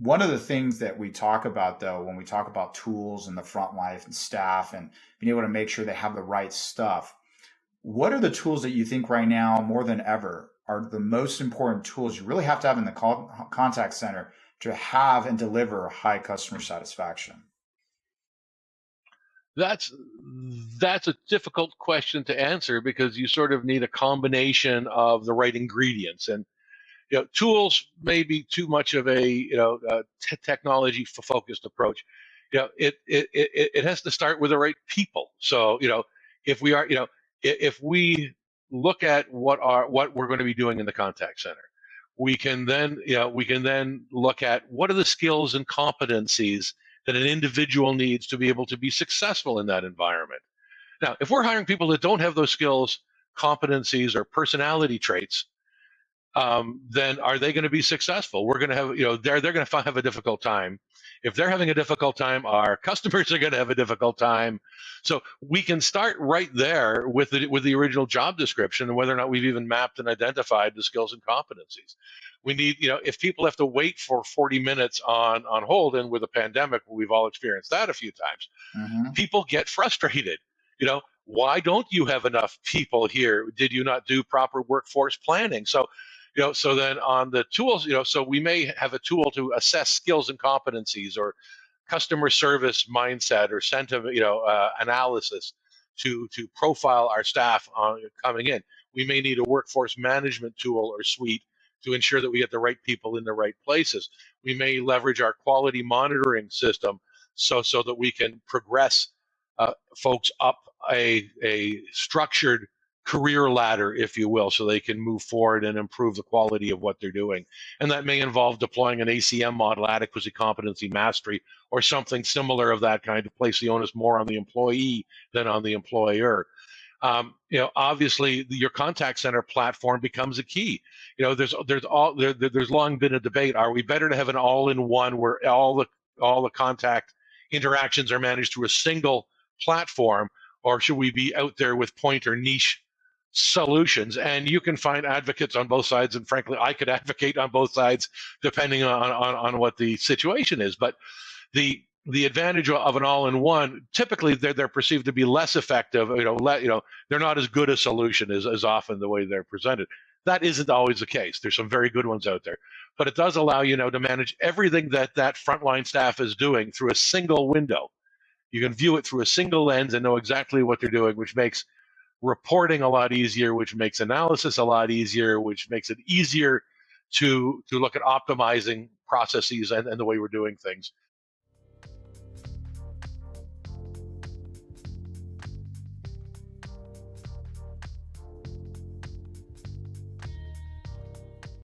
One of the things that we talk about, though, when we talk about tools and the front line and staff and being able to make sure they have the right stuff, what are the tools that you think right now, more than ever, are the most important tools you really have to have in the contact center to have and deliver high customer satisfaction? That's a difficult question to answer because you sort of need a combination of the right ingredients. And tools may be too much of a technology focused approach. It has to start with the right people. So if we are if we look at what we're going to be doing in the contact center, we can then look at what are the skills and competencies that an individual needs to be able to be successful in that environment. Now, if we're hiring people that don't have those skills, competencies, or personality traits, then are they going to be successful? We're going to have, they're going to have a difficult time. If they're having a difficult time, our customers are going to have a difficult time. So we can start right there with the original job description and whether or not we've even mapped and identified the skills and competencies. We need, if people have to wait for 40 minutes on hold, and with a pandemic, we've all experienced that a few times, people get frustrated. Why don't you have enough people here? Did you not do proper workforce planning? So so then on the tools, so we may have a tool to assess skills and competencies, or customer service mindset, or sentiment, analysis to profile our staff coming in. We may need a workforce management tool or suite to ensure that we get the right people in the right places. We may leverage our quality monitoring system so that we can progress folks up a structured career ladder, if you will, so they can move forward and improve the quality of what they're doing. And that may involve deploying an ACM model, adequacy, competency, mastery, or something similar of that kind to place the onus more on the employee than on the employer. Obviously, your contact center platform becomes a key. There's long been a debate: are we better to have an all-in-one where all the contact interactions are managed through a single platform, or should we be out there with point or niche solutions? And you can find advocates on both sides, and frankly, I could advocate on both sides depending on what the situation is. But the advantage of an all-in-one, typically they're perceived to be less effective. They're not as good a solution as often the way they're presented. That isn't always the case. There's some very good ones out there, but it does allow to manage everything that frontline staff is doing through a single window. You can view it through a single lens and know exactly what they're doing, which makes reporting a lot easier, which makes analysis a lot easier, which makes it easier to look at optimizing processes and the way we're doing things